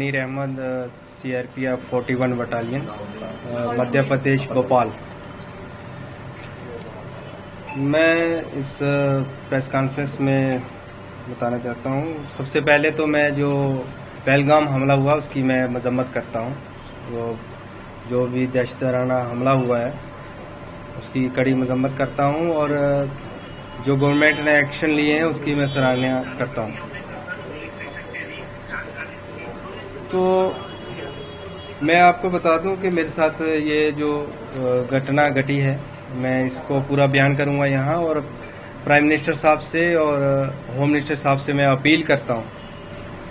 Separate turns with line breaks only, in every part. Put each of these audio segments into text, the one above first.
नीर Ahmad, CRPF 41 battalion, Madhya Pradesh, Bhopal. मैं इस प्रेस कॉन्फ्रेंस में बताना चाहता हूँ। सबसे पहले तो मैं जो पहलगाम हमला हुआ उसकी मैं मजम्मत करता हूँ। वो जो भी दहशतगाराना हमला हुआ है उसकी कड़ी मजम्मत करता हूँ और जो गवर्नमेंट ने एक्शन लिए हैं उसकी मैं सराहना करता हूँ। तो मैं आपको बता दूं कि मेरे साथ ये जो घटना घटी है, मैं इसको पूरा बयान करूंगा यहाँ, और प्राइम मिनिस्टर साहब से और होम मिनिस्टर साहब से मैं अपील करता हूँ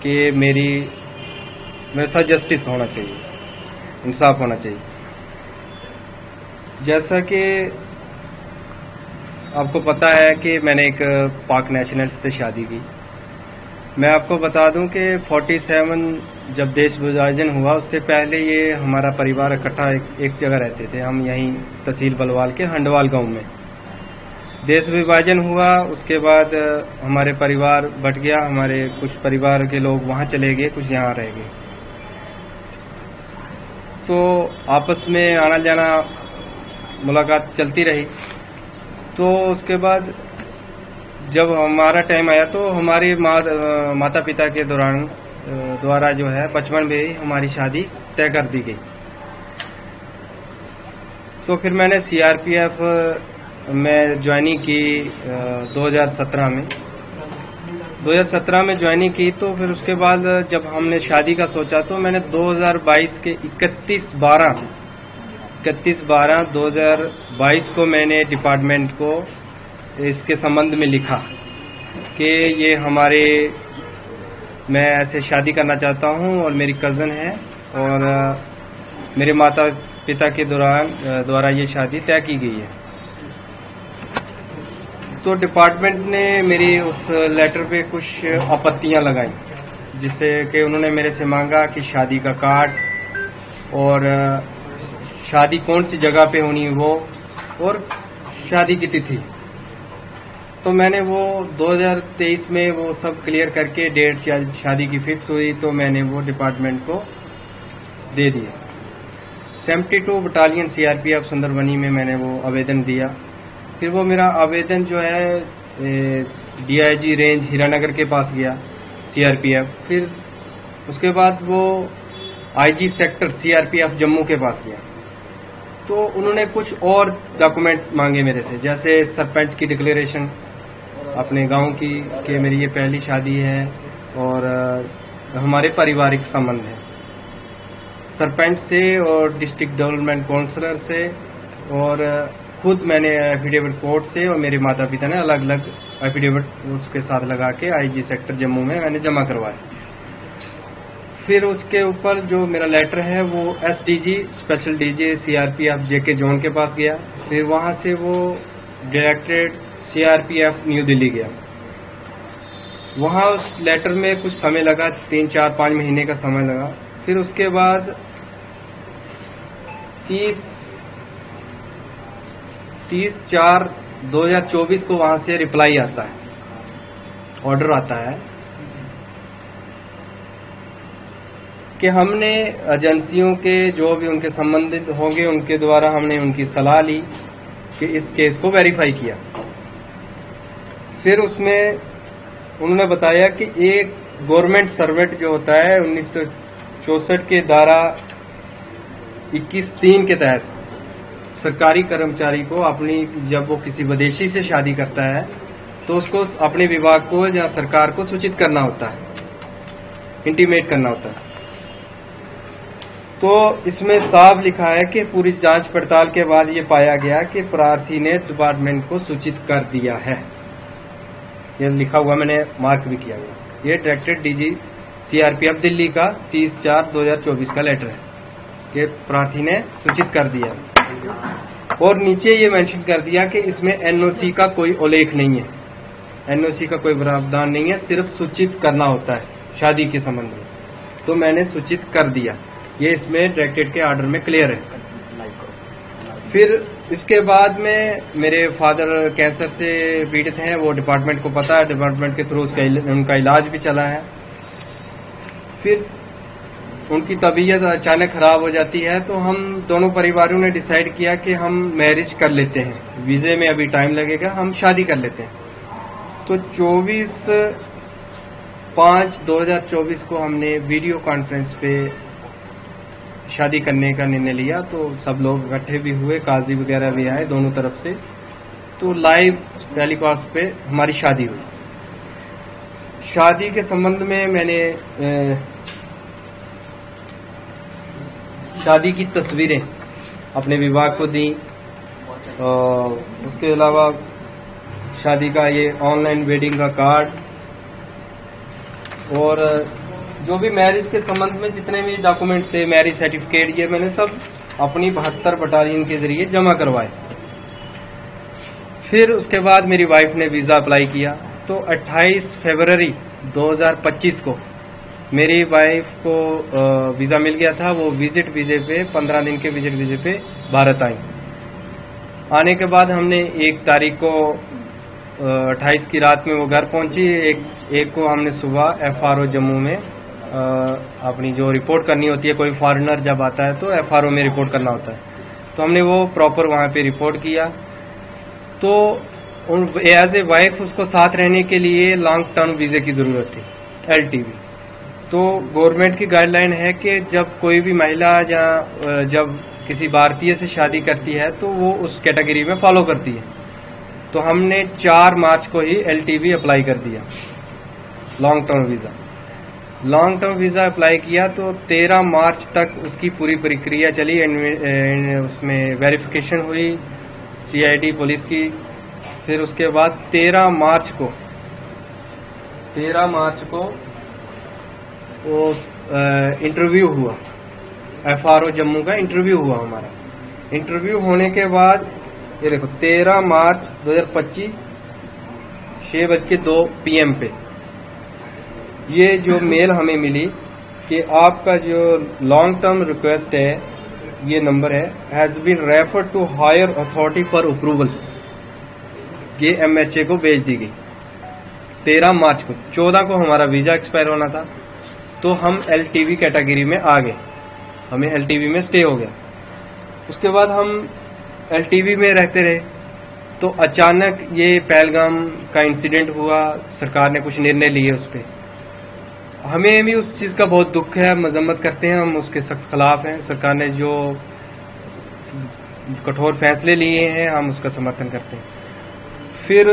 कि मेरे साथ जस्टिस होना चाहिए, इंसाफ होना चाहिए। जैसा कि आपको पता है कि मैंने एक पाक नेशनल से शादी की। मैं आपको बता दूं कि 47 जब देश विभाजन हुआ उससे पहले ये हमारा परिवार इकट्ठा एक जगह रहते थे। हम यहीं तहसील बलवाल के हंडवाल गांव में। देश विभाजन हुआ उसके बाद हमारे परिवार बट गया। हमारे कुछ परिवार के लोग वहां चले गए, कुछ यहाँ रह गए। तो आपस में आना जाना मुलाकात चलती रही। तो उसके बाद जब हमारा टाइम आया तो हमारे माता पिता के द्वारा जो है बचपन में ही हमारी शादी तय कर दी गई। तो फिर मैंने CRPF में ज्वाइनिंग की 2017 में ज्वाइनिंग की। तो फिर उसके बाद जब हमने शादी का सोचा तो मैंने 2022 के 31/12/2022 को मैंने डिपार्टमेंट को इसके संबंध में लिखा कि ये मैं ऐसे शादी करना चाहता हूँ और मेरी कज़न है और मेरे माता पिता के द्वारा ये शादी तय की गई है। तो डिपार्टमेंट ने मेरी उस लेटर पे कुछ आपत्तियां लगाई, जिससे कि उन्होंने मेरे से मांगा कि शादी का कार्ड और शादी कौन सी जगह पे होनी वो और शादी की तिथि। तो मैंने वो 2023 में वो सब क्लियर करके डेट शादी की फिक्स हुई तो मैंने वो डिपार्टमेंट को दे दिया। 72 बटालियन CRPF सुंदरबनी में मैंने वो आवेदन दिया। फिर वो मेरा आवेदन जो है DIG रेंज हीरानगर के पास गया CRPF। फिर उसके बाद वो IG सेक्टर CRPF जम्मू के पास गया। तो उन्होंने कुछ और डॉक्यूमेंट मांगे मेरे से, जैसे सरपंच की डिक्लेरेशन अपने गांव की कि मेरी ये पहली शादी है और हमारे पारिवारिक संबंध है, सरपंच से और डिस्ट्रिक्ट डेवलपमेंट काउंसलर से, और खुद मैंने एफिडेविट कोर्ट से और मेरे माता पिता ने अलग अलग एफिडेविट उसके साथ लगा के IG सेक्टर जम्मू में मैंने जमा करवाया। फिर उसके ऊपर जो मेरा लेटर है वो SDG special DG CRPF JK zone के पास गया। फिर वहां से वो डायरेक्टरेट CRPF न्यू दिल्ली गया। वहां उस लेटर में कुछ समय लगा, 3-4-5 महीने का समय लगा। फिर उसके बाद 30/4/2024 को वहां से रिप्लाई आता है, ऑर्डर आता है कि हमने एजेंसियों के जो भी उनके संबंधित होंगे उनके द्वारा हमने उनकी सलाह ली कि इस केस को वेरीफाई किया। फिर उसमें उन्होंने बताया कि एक गवर्नमेंट सर्वेंट जो होता है 1964 के धारा 21(3) के तहत सरकारी कर्मचारी को जब वो किसी विदेशी से शादी करता है तो उसको अपने विभाग को या सरकार को सूचित करना होता है, इंटीमेट करना होता है। तो इसमें साफ लिखा है कि पूरी जांच पड़ताल के बाद ये पाया गया कि प्रार्थी ने डिपार्टमेंट को सूचित कर दिया है। ये लिखा हुआ मैंने मार्क भी किया गया। ये डायरेक्टरेट DG CRPF दिल्ली का 30/4/2024 का लेटर है कि प्रार्थी ने सूचित कर दिया। और नीचे ये मेंशन कर दिया कि इसमें NOC का कोई उल्लेख नहीं है, NOC का कोई प्रावधान नहीं है, सिर्फ सूचित करना होता है शादी के संबंध में। तो मैंने सूचित कर दिया, ये इसमें डायरेक्टरेट के ऑर्डर में क्लियर है। फिर इसके बाद में मेरे फादर कैंसर से पीड़ित हैं, वो डिपार्टमेंट को पता है, डिपार्टमेंट के थ्रू उनका इलाज भी चला है। फिर उनकी तबीयत अचानक खराब हो जाती है, तो हम दोनों परिवारों ने डिसाइड किया कि हम मैरिज कर लेते हैं, वीज़े में अभी टाइम लगेगा, हम शादी कर लेते हैं। तो 24/5/2024 को हमने वीडियो कॉन्फ्रेंस पे शादी करने का निर्णय लिया। तो सब लोग इकट्ठे भी हुए, काजी वगैरह भी आए दोनों तरफ से। तो लाइव टेलीकास्ट पे हमारी शादी हुई। शादी के संबंध में मैंने शादी की तस्वीरें अपने विभाग को दी, और उसके अलावा शादी का ये ऑनलाइन वेडिंग का कार्ड, और जो भी मैरिज के संबंध में जितने भी डॉक्यूमेंट्स थे, मैरिज सर्टिफिकेट, ये मैंने सब अपनी 72 बटालियन के जरिए जमा करवाए। फिर उसके बाद मेरी वाइफ ने वीज़ा अप्लाई किया। तो 28 फरवरी 2025 को मेरी वाइफ को वीज़ा मिल गया था। वो विजिट वीज़े पे 15 दिन के विजिट वीज़े पे भारत आई। आने के बाद हमने 1 तारीख को 28 की रात में वो घर पहुंची। एक को हमने सुबह FRO जम्मू में अपनी जो रिपोर्ट करनी होती है, कोई फॉरेनर जब आता है तो FRO में रिपोर्ट करना होता है, तो हमने वो प्रॉपर वहाँ पे रिपोर्ट किया। तो एज ए वाइफ उसको साथ रहने के लिए लॉन्ग टर्म वीज़े की ज़रूरत थी, LTV। तो गवर्नमेंट की गाइडलाइन है कि जब कोई भी महिला जब किसी भारतीय से शादी करती है तो वो उस कैटेगरी में फॉलो करती है। तो हमने 4 मार्च को ही LTV अप्लाई कर दिया, long term visa. Long term visa apply किया तो 13 मार्च तक उसकी पूरी प्रक्रिया चली। उसमें वेरिफिकेशन हुई CID पुलिस की। फिर उसके बाद 13 मार्च को वो इंटरव्यू हुआ, FRO जम्मू का इंटरव्यू हुआ हमारा। इंटरव्यू होने के बाद ये देखो 13 मार्च 2025 6:02 PM पे ये जो मेल हमें मिली कि आपका जो लॉन्ग टर्म रिक्वेस्ट है, ये नंबर है, has been referred to higher authority for approval. ये MHA को भेज दी गई 13 मार्च को। 14 को हमारा वीज़ा एक्सपायर होना था, तो हम LTV कैटेगरी में आ गए, हमें LTV में स्टे हो गया। उसके बाद हम LTV में रहते रहे। तो अचानक ये पहलगाम का इंसिडेंट हुआ, सरकार ने कुछ निर्णय लिए उस पर। हमें भी उस चीज़ का बहुत दुख है, मजम्मत करते हैं, हम उसके सख्त खिलाफ हैं। सरकार ने जो कठोर फैसले लिए हैं हम उसका समर्थन करते हैं। फिर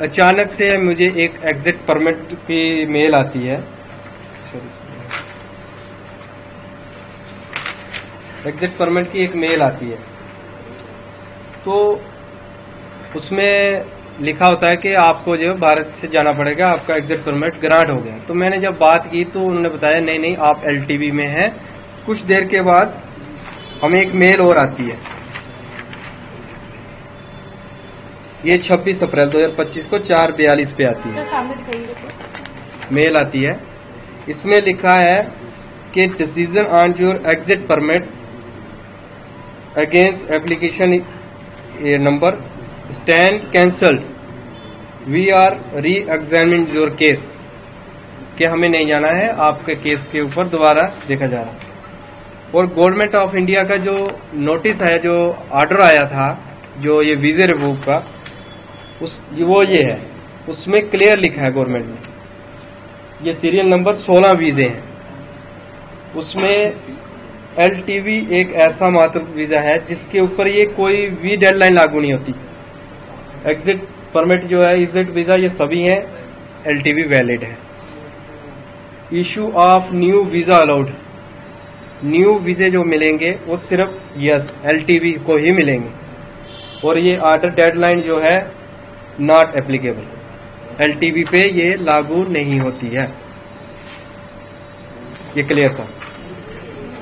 अचानक से मुझे एक एग्जिट परमिट की मेल आती है, एग्जिट परमिट की एक मेल आती है। तो उसमें लिखा होता है कि आपको जो भारत से जाना पड़ेगा, आपका एग्जिट परमिट ग्रांट हो गया। तो मैंने जब बात की तो उन्होंने बताया नहीं आप LTV में हैं। कुछ देर के बाद हमें एक मेल और आती है, ये 26 अप्रैल 2025 को 4:42 पे आती है, मेल आती है। इसमें लिखा है कि decision on your exit permit against application number stand cancelled, we are re examine your case, कि हमें नहीं जाना है, आपके केस के ऊपर दोबारा देखा जा रहा है। और गवर्नमेंट ऑफ इंडिया का जो नोटिस है, जो ऑर्डर आया था, जो ये वीजे रिवोक का, वो ये है, उसमें क्लियर लिखा है गवर्नमेंट ने, ये सीरियल नंबर 16 वीजे हैं। उसमें LTV एक ऐसा मात्र वीजा है जिसके ऊपर ये कोई भी डेडलाइन लागू नहीं होती। एग्जिट परमिट जो है, एग्जिट वीजा, ये सभी हैं, LTV वैलिड है। Issue of new visa allowed, new वीजे जो मिलेंगे वो सिर्फ LTV को ही मिलेंगे। और ये ऑर्डर डेडलाइन जो है नॉट एप्लीकेबल, LTV पे ये लागू नहीं होती है। ये क्लियर था।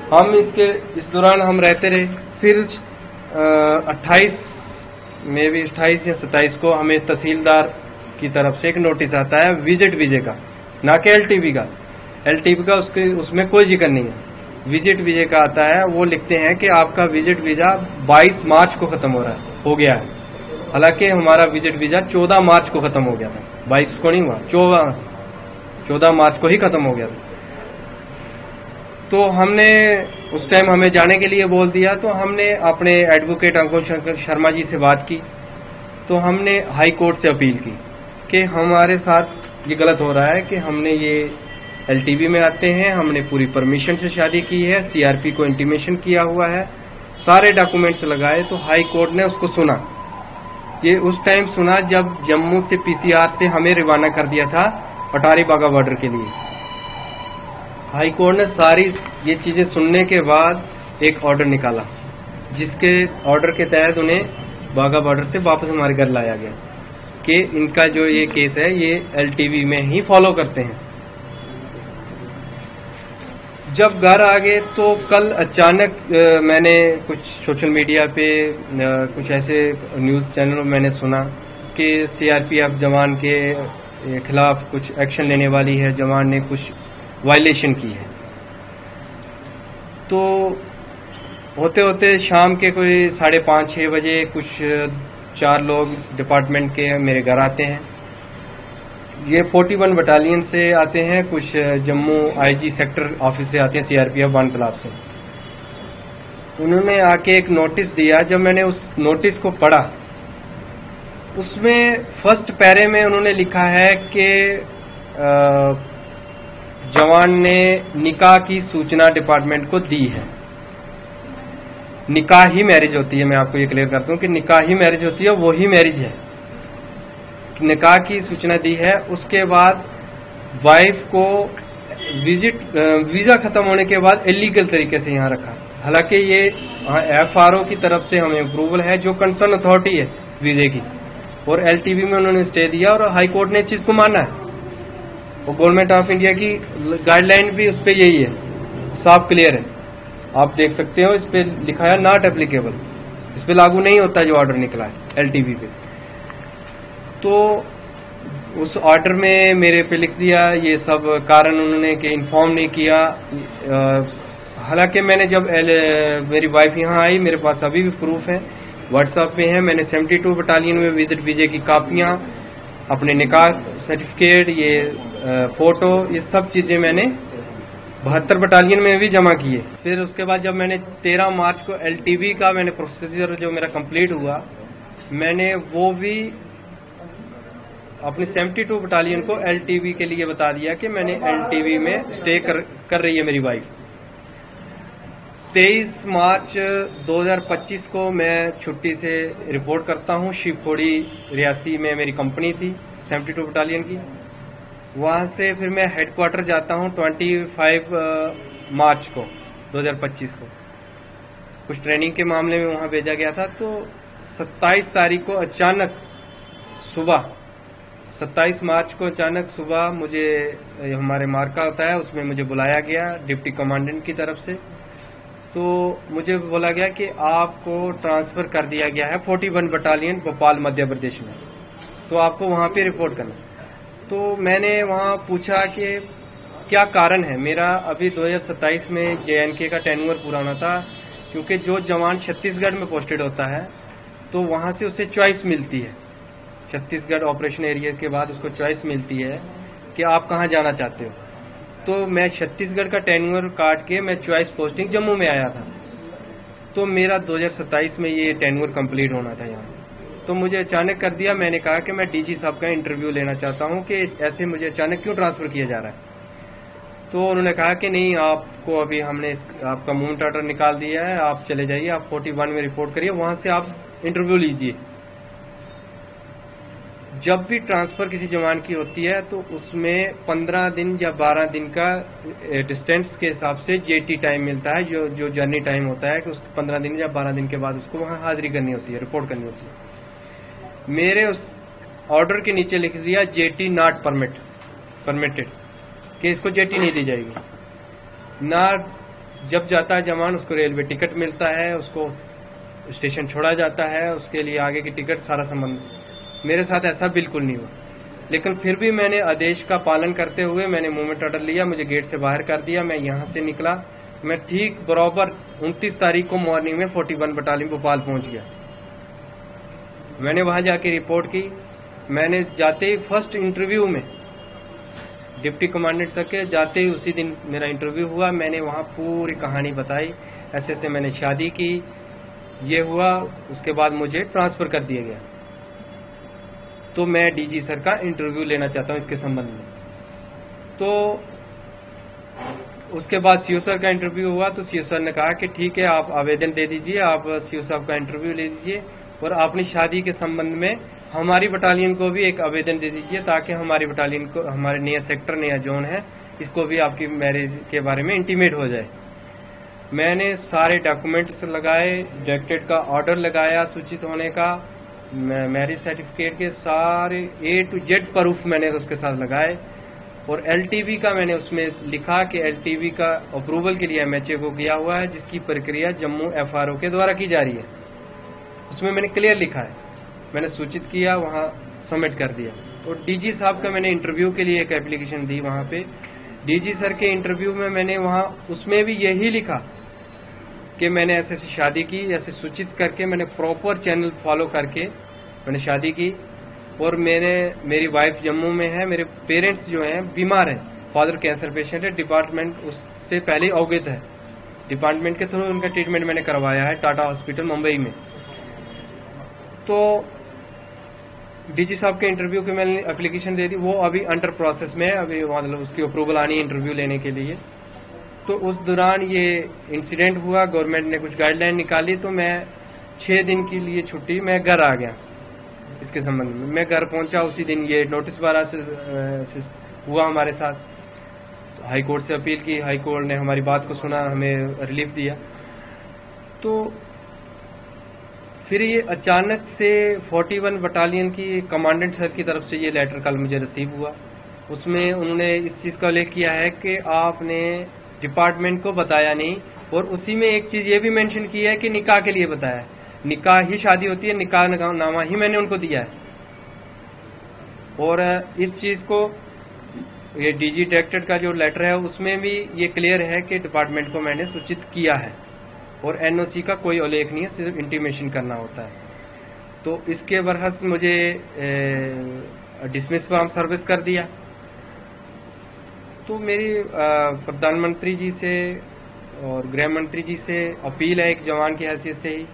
हम इस दौरान हम रहते रहे। फिर 28 या 27 को हमें तहसीलदार की तरफ से एक नोटिस आता है विजिट वीजे का, ना कि LTV का। LTV का उसमें कोई जिक्र नहीं है, विजिट वीजे का आता है। वो लिखते हैं कि आपका विजिट वीजा 22 मार्च को खत्म हो गया है। हालांकि हमारा विजिट वीजा 14 मार्च को खत्म हो गया था, 22 को नहीं हुआ, 14 मार्च को ही खत्म हो गया था। तो हमने उस टाइम हमें जाने के लिए बोल दिया, तो हमने अपने एडवोकेट अंकुश शर्मा जी से बात की, तो हमने हाई कोर्ट से अपील की कि हमारे साथ ये गलत हो रहा है कि हमने ये एलटीवी में आते हैं, हमने पूरी परमिशन से शादी की है, सीआरपी को इंटीमेशन किया हुआ है, सारे डॉक्यूमेंट्स लगाए। तो हाई कोर्ट ने उसको सुना। ये उस टाइम सुना जब जम्मू से पीसीआर से हमें रवाना कर दिया था अटारी बागा बॉर्डर के लिए। हाई कोर्ट ने सारी ये चीजें सुनने के बाद एक ऑर्डर निकाला, जिसके ऑर्डर के तहत उन्हें बागा बॉर्डर से वापस हमारे घर लाया गया कि इनका जो ये केस है ये एलटीवी में ही फॉलो करते हैं। जब घर आ गए तो कल अचानक मैंने कुछ सोशल मीडिया पे कुछ ऐसे न्यूज़ चैनल में मैंने सुना कि सीआरपीएफ जवान के खिलाफ कुछ एक्शन लेने वाली है, जवान ने कुछ वायलेशन की है। तो होते होते शाम के कोई 5:30-6 बजे कुछ 4 लोग डिपार्टमेंट के मेरे घर आते हैं। ये 41 बटालियन से आते हैं, कुछ जम्मू आईजी सेक्टर ऑफिस से आते हैं, सीआरपीएफ बान तालाब से। उन्होंने आके एक नोटिस दिया। जब मैंने उस नोटिस को पढ़ा, उसमें फर्स्ट पैरे में उन्होंने लिखा है कि जवान ने निकाह की सूचना डिपार्टमेंट को दी है। निकाह ही मैरिज होती है, मैं आपको ये क्लियर करता हूँ कि निकाह ही मैरिज होती है, वो ही मैरिज है। निकाह की सूचना दी है। उसके बाद वाइफ को वीजा खत्म होने के बाद इलीगल तरीके से यहाँ रखा। हालांकि ये एफआरओ की तरफ से हमें अप्रूवल है, जो कंसर्न अथॉरिटी है वीजे की, और एलटीवी में उन्होंने स्टे दिया और हाई कोर्ट ने इस चीज को माना है। और गवर्नमेंट ऑफ इंडिया की गाइडलाइन भी उस पर यही है, साफ क्लियर है, आप देख सकते हो। इस पे लिखा है नॉट एप्लीकेबल, इस पे लागू नहीं होता जो ऑर्डर निकला है एलटीवी पे। तो उस ऑर्डर में मेरे पे लिख दिया ये सब कारण उन्होंने कि इन्फॉर्म नहीं किया। हालांकि मैंने जब मेरी वाइफ यहाँ आई, मेरे पास अभी भी प्रूफ है, व्हाट्सएप पे है। मैंने 72 बटालियन में विजिट वीजे की कापियां, अपने निकाह सर्टिफिकेट, ये फोटो, ये सब चीजें मैंने 72 बटालियन में भी जमा किए। फिर उसके बाद जब मैंने 13 मार्च को एलटीवी का मैंने प्रोसीजर जो मेरा कंप्लीट हुआ, मैंने वो भी अपनी 72 बटालियन को एलटीवी के लिए बता दिया कि मैंने एलटीवी में स्टे कर रही है मेरी वाइफ। 23 मार्च 2025 को मैं छुट्टी से रिपोर्ट करता हूँ। शिवखोड़ी रियासी में मेरी कंपनी थी 72 बटालियन की। वहाँ से फिर मैं हेडक्वार्टर जाता हूँ 25 मार्च को 2025 को। कुछ ट्रेनिंग के मामले में वहाँ भेजा गया था। तो 27 तारीख को अचानक सुबह, 27 मार्च को अचानक सुबह मुझे, हमारे मार्का होता है उसमें मुझे बुलाया गया डिप्टी कमांडेंट की तरफ से। तो मुझे बोला गया कि आपको ट्रांसफर कर दिया गया है 41 बटालियन भोपाल मध्य प्रदेश में, तो आपको वहाँ पे रिपोर्ट करना। तो मैंने वहाँ पूछा कि क्या कारण है। मेरा अभी 2027 में जेएनके का टेन्योर पूरा होना था, क्योंकि जो जवान छत्तीसगढ़ में पोस्टेड होता है तो वहाँ से उसे चॉइस मिलती है। छत्तीसगढ़ ऑपरेशन एरिया के बाद उसको चॉइस मिलती है कि आप कहाँ जाना चाहते हो। तो मैं छत्तीसगढ़ का टेन्योर काट के मैं चॉइस पोस्टिंग जम्मू में आया था। तो मेरा 2027 में ये टेन्योर कंप्लीट होना था यहाँ। तो मुझे अचानक कर दिया। मैंने कहा कि मैं डीजी साहब का इंटरव्यू लेना चाहता हूँ कि ऐसे मुझे अचानक क्यों ट्रांसफर किया जा रहा है। तो उन्होंने कहा कि नहीं, आपको अभी हमने आपका मूवमेंट ऑर्डर निकाल दिया है, आप चले जाइए, आप 41 में रिपोर्ट करिए, वहां से आप इंटरव्यू लीजिए। जब भी ट्रांसफर किसी जवान की होती है तो उसमें 15 दिन या 12 दिन का डिस्टेंस के हिसाब से जेटी टाइम मिलता है, जो जर्नी टाइम होता है कि उस 15 दिन या 12 दिन के बाद उसको वहां हाजिरी करनी होती है, रिपोर्ट करनी होती है। मेरे उस ऑर्डर के नीचे लिख दिया जेटी नॉट परमिटेड, कि इसको जेटी नहीं दी जाएगी ना। जब जाता है जवान उसको रेलवे टिकट मिलता है, उसको स्टेशन छोड़ा जाता है, उसके लिए आगे की टिकट सारा संबंध। मेरे साथ ऐसा बिल्कुल नहीं हुआ। लेकिन फिर भी मैंने आदेश का पालन करते हुए मैंने मूवमेंट ऑर्डर लिया, मुझे गेट से बाहर कर दिया। मैं यहाँ से निकला, मैं ठीक बराबर 29 तारीख को मॉर्निंग में 41 बटालियन भोपाल पहुंच गया। मैंने वहां जाके रिपोर्ट की। मैंने जाते ही फर्स्ट इंटरव्यू में डिप्टी कमांडेंट सर के जाते ही उसी दिन मेरा इंटरव्यू हुआ। मैंने वहाँ पूरी कहानी बताई, ऐसे ऐसे मैंने शादी की, ये हुआ, उसके बाद मुझे ट्रांसफर कर दिया गया। तो मैं डीजी सर का इंटरव्यू लेना चाहता हूँ इसके संबंध में। तो उसके बाद सीओ सर का इंटरव्यू हुआ, तो सीओ सर ने कहा कि ठीक है, आप आवेदन दे दीजिए, आप सीओ साहब का इंटरव्यू ले लीजिए और अपनी शादी के संबंध में हमारी बटालियन को भी एक आवेदन दे दीजिए, ताकि हमारी बटालियन को, हमारे नया सेक्टर, नया जोन है, इसको भी आपकी मैरिज के बारे में इंटीमेट हो जाए। मैंने सारे डॉक्यूमेंट्स लगाए, डायरेक्टरेट का ऑर्डर लगाया सूचित होने का, मैरिज सर्टिफिकेट के सारे A to Z प्रूफ मैंने उसके साथ लगाए, और LTV का मैंने उसमें लिखा कि LTV का अप्रूवल के लिए MHA को गया हुआ है, जिसकी प्रक्रिया जम्मू FRO के द्वारा की जा रही है। उसमें मैंने क्लियर लिखा है, मैंने सूचित किया, वहाँ सबमिट कर दिया। और डीजी साहब का मैंने इंटरव्यू के लिए एक एप्लीकेशन दी वहाँ पे। डीजी सर के इंटरव्यू में मैंने वहाँ उसमें भी यही लिखा कि मैंने ऐसे ऐसे शादी की, ऐसे सूचित करके मैंने प्रॉपर चैनल फॉलो करके मैंने शादी की। और मेरी वाइफ जम्मू में है, मेरे पेरेंट्स जो हैं बीमार हैं, फादर कैंसर पेशेंट है, डिपार्टमेंट उससे पहले अवगत है, डिपार्टमेंट के थ्रू उनका ट्रीटमेंट मैंने करवाया है टाटा हॉस्पिटल मुंबई में। तो डीजी साहब के इंटरव्यू की मैंने एप्लीकेशन दे दी, वो अभी अंडर प्रोसेस में है, अभी मतलब उसकी अप्रूवल आनी है इंटरव्यू लेने के लिए। तो उस दौरान ये इंसिडेंट हुआ, गवर्नमेंट ने कुछ गाइडलाइन निकाली, तो मैं 6 दिन के लिए छुट्टी मैं घर आ गया। इसके संबंध में मैं घर पहुंचा उसी दिन ये नोटिस 12 से हुआ हमारे साथ। तो हाई कोर्ट से अपील की, हाई कोर्ट ने हमारी बात को सुना, हमें रिलीफ दिया। तो फिर ये अचानक से 41 बटालियन की कमांडेंट सर की तरफ से ये लेटर कल मुझे रिसीव हुआ। उसमें उन्होंने इस चीज़ का उल्लेख किया है कि आपने डिपार्टमेंट को बताया नहीं, और उसी में एक चीज़ ये भी मेंशन की है कि निकाह के लिए बताया है। निकाह ही शादी होती है, निकाह नामा ही मैंने उनको दिया है। और इस चीज़ को ये डीजी डायरेक्टरेट का जो लेटर है उसमें भी ये क्लियर है कि डिपार्टमेंट को मैंने सूचित किया है, और एनओसी का कोई उल्लेख नहीं है, सिर्फ इंटीमेशन करना होता है। तो इसके बरहस मुझे डिसमिस फ्रॉम सर्विस कर दिया। तो मेरी प्रधानमंत्री जी से और गृह मंत्री जी से अपील है, एक जवान की हैसियत से ही,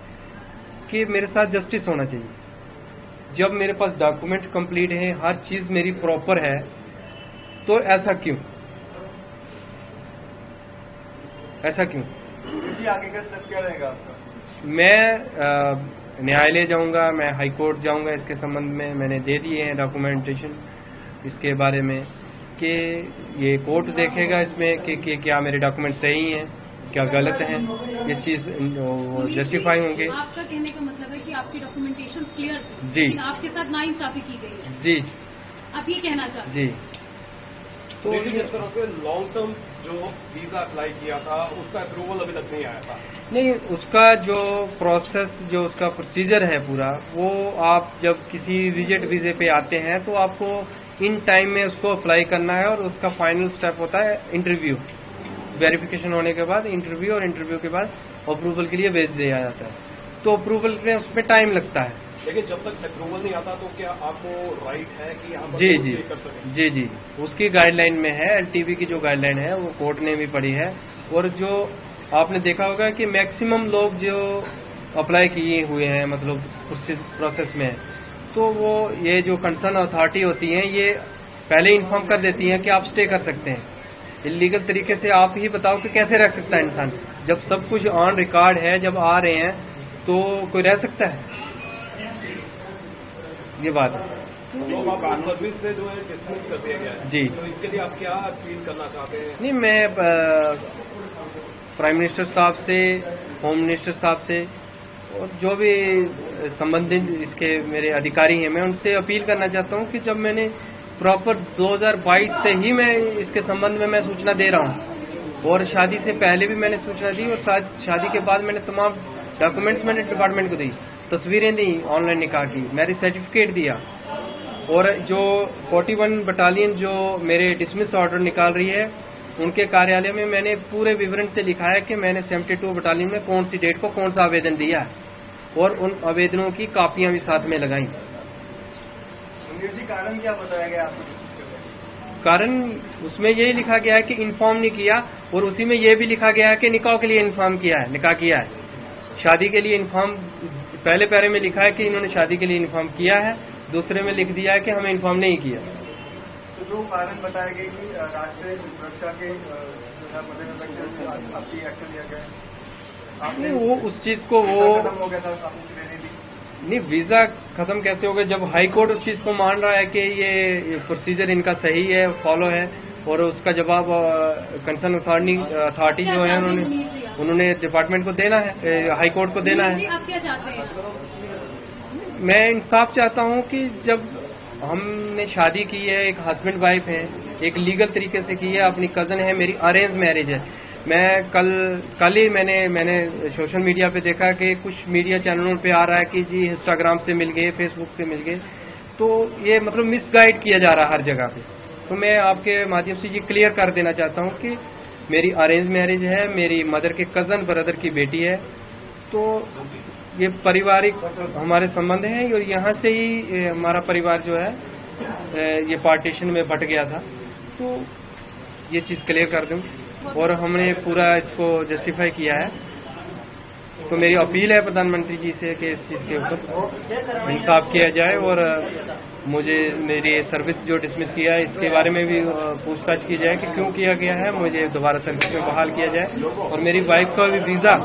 कि मेरे साथ जस्टिस होना चाहिए। जब मेरे पास डॉक्यूमेंट कंप्लीट है, हर चीज़ मेरी प्रॉपर है, तो ऐसा क्यों? ऐसा क्यों?
जी आगे का स्टेप क्या रहेगा आपका?
मैं न्यायालय जाऊंगा, मैं हाई कोर्ट जाऊंगा। इसके संबंध में मैंने दे दिए हैं डॉक्यूमेंटेशन इसके बारे में, कि ये कोर्ट देखेगा इसमें कि क्या मेरे डॉक्यूमेंट सही हैं, क्या गलत हैं, इस चीज़ जस्टिफाई होंगे।
आपका कहने का मतलब है कि आपकी डॉक्यूमेंटेशन क्लियर थी,
जी,
लेकिन आपके साथ नाइंसाफी की गई है।
जी,
आप ये कहना चाहते हैं?
जी।
तो जिस तरह से लॉन्ग टर्म जो वीजा अप्लाई किया था उसका अप्रूवल अभी तक नहीं आया था।
नहीं, उसका जो प्रोसेस, जो उसका प्रोसीजर है पूरा, वो आप जब किसी विजिट वीजे पे आते हैं तो आपको इन टाइम में उसको अप्लाई करना है, और उसका फाइनल स्टेप होता है इंटरव्यू। वेरिफिकेशन होने के बाद इंटरव्यू, और इंटरव्यू के बाद अप्रूवल के लिए भेज दिया जाता है। तो अप्रूवल में उसमें टाइम लगता है।
लेकिन जब तक अप्रूवल नहीं आता तो क्या आपको राइट है कि यहाँ पर
जी जी
कर सकें?
जी जी, उसकी गाइडलाइन में है, LTV की जो गाइडलाइन है वो कोर्ट ने भी पढ़ी है। और जो आपने देखा होगा कि मैक्सिमम लोग जो अप्लाई किए हुए हैं, मतलब प्रोसेस में, तो वो ये जो कंसर्न अथॉरिटी होती हैं, ये पहले इन्फॉर्म कर देती हैं कि आप स्टे कर सकते हैं। इलीगल तरीके से आप ही बताओ कि कैसे रह सकता है इंसान, जब सब कुछ ऑन रिकॉर्ड है, जब आ रहे हैं तो कोई रह सकता है? ये बात है।
तो आपको सर्विस से जो है डिसमिस कर दिया गया है
जी,
तो इसके लिए आप क्या अपील करना चाहते हैं?
नहीं, मैं प्राइम मिनिस्टर साहब से, होम मिनिस्टर साहब से, और जो भी संबंधित इसके मेरे अधिकारी हैं, मैं उनसे अपील करना चाहता हूं कि जब मैंने प्रॉपर 2022 से ही मैं इसके संबंध में मैं सूचना दे रहा हूं, और शादी से पहले भी मैंने सूचना दी, और शादी के बाद मैंने तमाम डॉक्यूमेंट्स मैंने डिपार्टमेंट को दी, तस्वीरें दी ऑनलाइन निकाह की, मैरिज सर्टिफिकेट दिया। और जो 41 बटालियन जो मेरे डिसमिस ऑर्डर निकाल रही है, उनके कार्यालय में मैंने पूरे विवरण से लिखा है कि मैंने 72 बटालियन में कौन सी डेट को कौन सा आवेदन दिया है, और उन आवेदनों की कापियां भी साथ में लगाई।
जी कारण क्या बताया गया आपको?
कारण उसमें यही लिखा गया है कि इन्फॉर्म नहीं किया, और उसी में यह भी लिखा गया है कि निकाह के लिए इन्फॉर्म किया है, निकाह किया है। शादी के लिए इन्फॉर्म पहले पैरे में लिखा है कि इन्होंने शादी के लिए इन्फॉर्म किया है, दूसरे में लिख दिया है कि हमें इन्फॉर्म नहीं किया।
तो जो कारण बताया गया कि राष्ट्रीय सुरक्षा के आपकी एक्शन लिया गया,
आपने वो उस चीज को वो
खत्म हो गया था, आपने
नहीं, वीजा खत्म कैसे हो गया जब हाई कोर्ट उस चीज को मान रहा है कि ये प्रोसीजर इनका सही है, फॉलो है, और उसका जवाब कंसर्न अथॉरिटी जो है उन्होंने डिपार्टमेंट को देना है, हाई कोर्ट को देना है।
आप क्या चाहते हैं?
मैं इंसाफ चाहता हूं कि जब हमने शादी की है, एक हस्बैंड वाइफ है, एक लीगल तरीके से की है, अपनी कजन है, मेरी अरेंज मैरिज है। मैं कल ही मैंने सोशल मीडिया पे देखा कि कुछ मीडिया चैनलों पे आ रहा है कि जी इंस्टाग्राम से मिल गए, फेसबुक से मिल गए, तो ये मतलब मिसगाइड किया जा रहा है हर जगह पे। तो मैं आपके माध्यम से ये क्लियर कर देना चाहता हूँ कि मेरी अरेंज मैरिज है, मेरी मदर के कजन ब्रदर की बेटी है, तो ये पारिवारिक हमारे संबंध हैं, और यहाँ से ही हमारा परिवार जो है ये पार्टीशन में बट गया था। तो ये चीज क्लियर कर दूं, और हमने पूरा इसको जस्टिफाई किया है। तो मेरी अपील है प्रधानमंत्री जी से कि इस चीज के ऊपर इंसाफ किया जाए, और मुझे मेरी सर्विस जो डिसमिस किया है इसके बारे में भी पूछताछ की जाए कि क्यों किया गया है, मुझे दोबारा सर्विस में बहाल किया जाए, और मेरी वाइफ का भी वीजा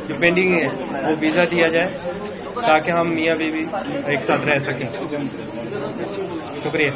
जो पेंडिंग है वो वीजा दिया जाए, ताकि हम मियाँ बीवी एक साथ रह सकें। शुक्रिया।